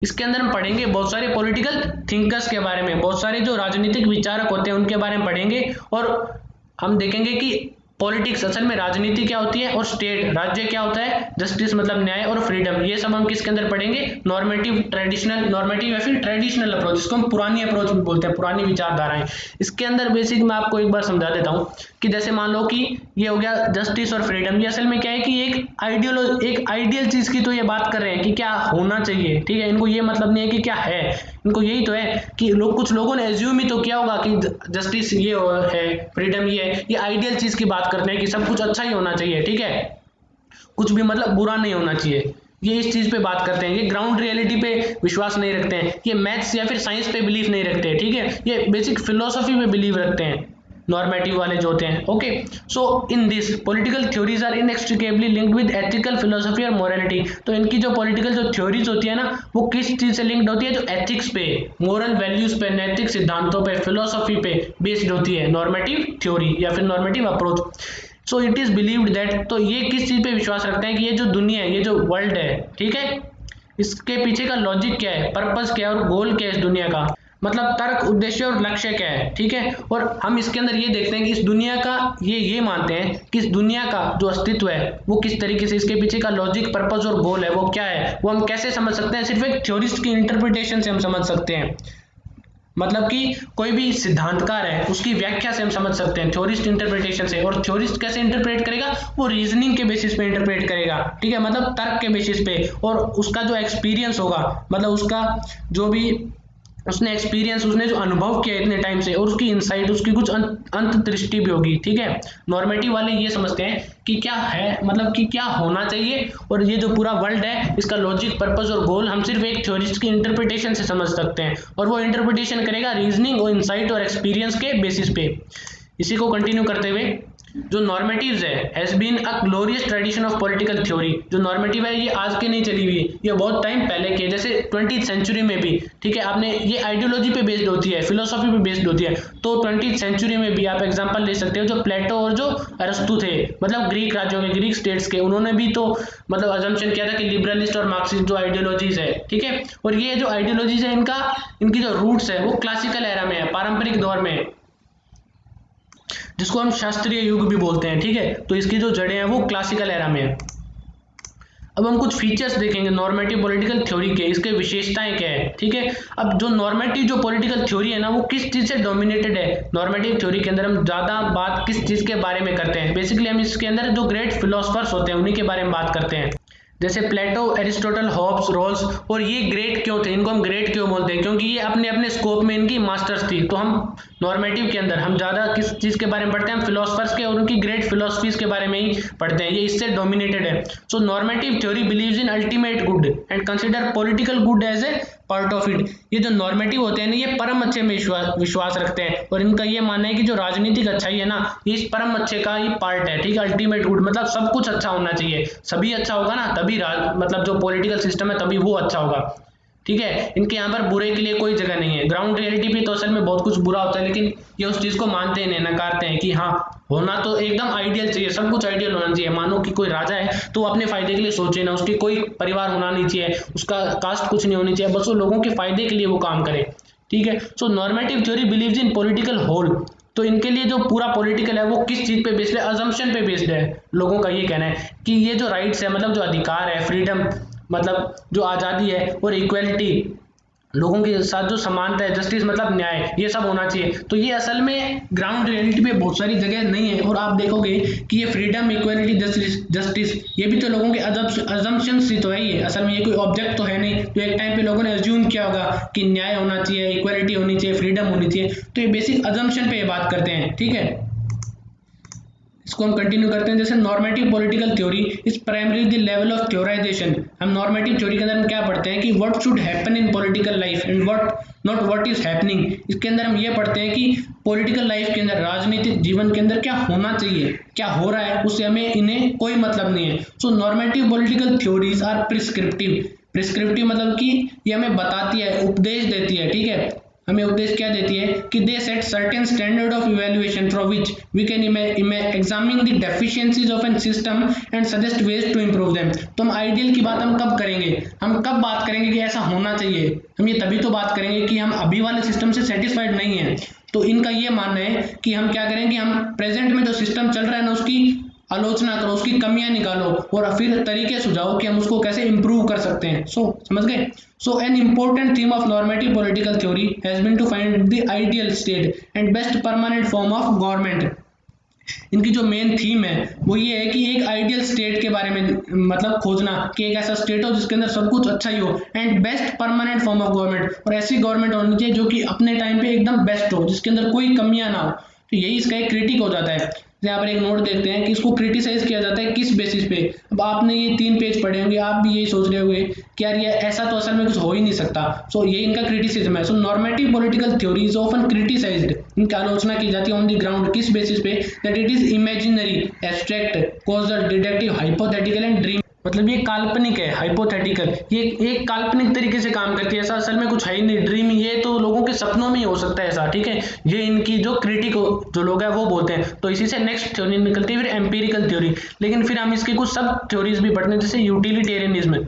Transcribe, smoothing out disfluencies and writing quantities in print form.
इसके अंदर हम पढ़ेंगे बहुत सारे पॉलिटिकल थिंकर्स के बारे में, बहुत सारे जो राजनीतिक विचारक होते हैं उनके बारे में पढ़ेंगे, और हम देखेंगे कि पॉलिटिक्स असल में राजनीति क्या होती है और स्टेट राज्य क्या होता है, जस्टिस मतलब न्याय और फ्रीडम, ये सब हम किसके अंदर पढ़ेंगे, नॉर्मेटिव ट्रेडिशनल, नॉर्मेटिव या फिर ट्रेडिशनल अप्रोच, इसको हम पुरानी अप्रोच भी बोलते हैं, पुरानी विचारधाराएं। इसके अंदर बेसिक मैं आपको एक बार समझा देता हूँ कि जैसे मान लो कि ये हो गया जस्टिस और फ्रीडम, ये असल में क्या है कि एक आइडियल चीज की तो ये बात कर रहे हैं कि क्या होना चाहिए, ठीक है, इनको ये मतलब नहीं है कि क्या है, इनको यही तो है कि कुछ लोगों ने एज्यूम ही तो किया होगा कि जस्टिस ये है, फ्रीडम ये है, ये आइडियल चीज की बात करते हैं कि सब कुछ अच्छा ही होना चाहिए, ठीक है, कुछ भी मतलब बुरा नहीं होना चाहिए, ये इस चीज पे बात करते हैं, ये ग्राउंड रियलिटी पे विश्वास नहीं रखते हैं, ये मैथ्स या फिर साइंस पे बिलीव नहीं रखते हैं, ठीक है, ये बेसिक फिलोसफी पे बिलीव रखते हैं, नॉर्मेटिव वाले जो होते हैं। Okay, so in this political theories are inextricably linked with ethical philosophy और मोरालिटी, तो इनकी जो पॉलिटिकल जो थ्योरीज होती है ना वो किस चीज से लिंक्ड होती है, जो एथिक्स पे, मोरल वैल्यूज पे, नैतिक सिद्धांतों पे, फिलोसफी पे बेस्ड होती है नॉर्मेटिव थ्योरी या फिर normative approach. So it is believed that, तो ये किस चीज पे विश्वास रखते हैं कि ये जो दुनिया है, ये जो वर्ल्ड है, ठीक है, इसके पीछे का लॉजिक क्या है, पर्पस क्या है और गोल क्या है इस दुनिया का, मतलब तर्क, उद्देश्य और लक्ष्य क्या है, ठीक है, और हम इसके अंदर ये देखते हैं कि इस दुनिया का ये मानते हैं कि इस दुनिया का जो अस्तित्व है वो किस तरीके से, इसके पीछे का लॉजिक, पर्पस और गोल है वो क्या है, वो हम कैसे समझ सकते हैं, सिर्फ एक थ्योरिस्ट की इंटरप्रिटेशन से हम समझ सकते हैं, मतलब कि कोई भी सिद्धांतकार है उसकी व्याख्या से हम समझ सकते हैं, थ्योरिस्ट इंटरप्रिटेशन से, और थ्योरिस्ट कैसे इंटरप्रेट करेगा, वो रीजनिंग के बेसिस पे इंटरप्रेट करेगा, ठीक है, मतलब तर्क के बेसिस पे, और उसका जो एक्सपीरियंस होगा, मतलब उसका जो भी उसने एक्सपीरियंस, उसने जो अनुभव किया इतने टाइम से, और उसकी इनसाइट, उसकी कुछ अंतर्दृष्टि भी होगी, ठीक है। नॉर्मेटिव वाले ये समझते हैं कि क्या है, मतलब कि क्या होना चाहिए, और ये जो पूरा वर्ल्ड है इसका लॉजिक, पर्पस और गोल हम सिर्फ एक थ्योरिस्ट की इंटरप्रिटेशन से समझ सकते हैं, और वो इंटरप्रिटेशन करेगा रीजनिंग और इनसाइट और एक्सपीरियंस के बेसिस पे। इसी को कंटिन्यू करते हुए, जो नॉर्मेटिव्स है has been a glorious tradition of political theory, जो नॉर्मेटिव है ये आज के नहीं चली हुई, ये बहुत टाइम पहले के, जैसे 20th सेंचुरी में भी, ठीक है, आपने ये आइडियोलॉजी पे बेस्ड होती है, फिलोसफी पे बेस्ड होती है, तो 20th सेंचुरी में भी आप एग्जांपल ले सकते हो, जो प्लेटो और जो अरस्तु थे, मतलब ग्रीक राज्यों के, ग्रीक स्टेट्स के, उन्होंने भी तो मतलब अजम्पशन किया था कि लिबरलिस्ट और मार्क्सिस्ट जो आइडियोलॉजीज है, ठीक है, और ये जो आइडियोलॉजीज है इनकी जो रूट्स है वो क्लासिकल एरा में है, पारंपरिक दौर में, जिसको हम शास्त्रीय युग भी बोलते हैं, ठीक है, तो इसकी जो जड़ें हैं वो क्लासिकल एरा में है। अब हम कुछ फीचर्स देखेंगे नॉर्मेटिव पॉलिटिकल थ्योरी के, इसके विशेषताएं क्या है, ठीक है। अब जो नॉर्मेटिव जो पॉलिटिकल थ्योरी है ना वो किस चीज से डोमिनेटेड है, नॉर्मेटिव थ्योरी के अंदर हम ज्यादा बात किस चीज के बारे में करते हैं, बेसिकली हम इसके अंदर जो ग्रेट फिलोसफर्स होते हैं उन्हीं के बारे में बात करते हैं, जैसे प्लेटो, एरिस्टोटल, हॉब्स, रोल्स, और ये ग्रेट क्यों थे, इनको हम ग्रेट क्यों बोलते हैं, क्योंकि ये अपने अपने स्कोप में इनकी मास्टर्स थी, तो हम नॉर्मेटिव के अंदर हम ज्यादा किस चीज के बारे में पढ़ते हैं, हम फिलोसफर्स के और उनकी ग्रेट फिलोसफीज के बारे में ही पढ़ते हैं, ये इससे डोमिनेटेड है। So normative theory believes in ultimate good and consider political good as a part of it, ये जो नॉर्मेटिव होते हैं ना ये परम अच्छे में विश्वास रखते हैं, और इनका ये मानना है कि जो राजनीतिक अच्छाई है ना ये इस परम अच्छे का ही पार्ट है, ठीक है, अल्टीमेट गुड मतलब सब कुछ अच्छा होना चाहिए, सभी अच्छा होगा ना तभी मतलब जो पॉलिटिकल सिस्टम है तभी वो अच्छा होगा, ठीक है, इनके यहाँ पर बुरे के लिए कोई जगह नहीं है। ग्राउंड रियलिटी पे तो असल में बहुत कुछ बुरा होता है, लेकिन ये उस चीज को मानते हैं, नकारते हैं कि हाँ होना तो एकदम आइडियल चाहिए, सब कुछ आइडियल होना चाहिए, मानो कि कोई राजा है तो अपने फायदे के लिए सोचे ना, उसकी कोई परिवार होना नहीं चाहिए, उसका कास्ट कुछ नहीं होनी चाहिए, बस वो लोगों के फायदे के लिए वो काम करे, ठीक है। So normative theory believes in political whole, तो इनके लिए जो पूरा पॉलिटिकल है वो किस चीज पे बेस्ड है, अजम्पशन पे बेस्ड है, लोगों का ये कहना है कि ये जो राइट्स है, मतलब जो अधिकार है, फ्रीडम मतलब जो आज़ादी है, और इक्वलिटी लोगों के साथ जो समानता है, जस्टिस मतलब न्याय, ये सब होना चाहिए, तो ये असल में ग्राउंड रियलिटी पे बहुत सारी जगह नहीं है, और आप देखोगे कि ये फ्रीडम, इक्वलिटी, जस्टिस ये भी तो लोगों के अजम्पशंस ही तो है, ये असल में ये कोई ऑब्जेक्ट तो है नहीं, तो एक टाइम पे लोगों ने अज्यूम किया होगा कि न्याय होना चाहिए, इक्वलिटी होनी चाहिए, फ्रीडम होनी चाहिए, तो ये बेसिक अजम्पशन पे ये बात करते हैं, ठीक है। इसको हम कंटिन्यू करते हैं, जैसे normative political theory is primary the level of theorisation, हम नॉर्मेटिव थ्योरी के अंदर हम क्या पढ़ते हैं कि what should happen in political life and what not what is happening, इसके अंदर हम ये पढ़ते हैं कि पॉलिटिकल लाइफ के अंदर, राजनीतिक जीवन के अंदर क्या होना चाहिए, क्या हो रहा है उससे हमें इन्हें कोई मतलब नहीं है। So normative political theories are prescriptive, prescriptive मतलब कि ये हमें बताती है, उपदेश देती है, ठीक है, हमें उपदेश क्या देती है कि they set certain standard of evaluation from which we can examine the deficiencies of an system and suggest ways to improve them. तो हम आइडियल की बात हम कब करेंगे, हम कब बात करेंगे कि ऐसा होना चाहिए, हम ये तभी तो बात करेंगे कि हम अभी वाले सिस्टम से सेटिस्फाइड नहीं है। तो इनका ये मानना है कि हम क्या करें कि हम प्रेजेंट में जो सिस्टम चल रहा है ना उसकी आलोचना करो, उसकी कमियां निकालो और फिर तरीके सुझाओ कि हम उसको कैसे इंप्रूव कर सकते हैं। समझ गए। So an important theme of normative political theory has been to find the ideal state and best permanent form of government. इनकी जो मेन थीम है वो ये है कि एक आइडियल स्टेट के बारे में मतलब खोजना कि एक ऐसा स्टेट हो जिसके अंदर सब कुछ अच्छा ही हो, and best permanent form of government, और ऐसी गवर्नमेंट होनी चाहिए जो कि अपने टाइम पे एकदम बेस्ट हो, जिसके अंदर कोई कमियां ना हो। तो यही इसका एक क्रिटिक हो जाता है। यहाँ पर एक नोट देखते हैं कि इसको क्रिटिसाइज किया जाता है किस बेसिस पे। अब आपने ये 3 पेज पढ़े होंगे, आप भी यही सोच रहे होंगे कि यार ये ऐसा तो असल में कुछ हो ही नहीं सकता। सो ये इनका क्रिटिसिज्म है। So normative political theory is often criticised, इनकी आलोचना की जाती है ऑन द ग्राउंड, किस बेसिस पे, that it is imaginary, abstract, causal, deductive, hypothetical and dream. मतलब ये काल्पनिक है, हाइपोथेटिकल, ये एक काल्पनिक तरीके से काम करती है, ऐसा असल में कुछ है ही नहीं। ड्रीम ये तो लोगों के सपनों में ही हो सकता है ऐसा, ठीक है। ये इनकी जो क्रिटिक जो लोग हैं वो बोलते हैं। तो इसी से नेक्स्ट थ्योरी निकलती है फिर एम्पिरिकल थ्योरी। लेकिन फिर हम इसकी कुछ सब थ्योरीज भी पढ़ते हैं, जैसे यूटिलिटेरियनिज्म।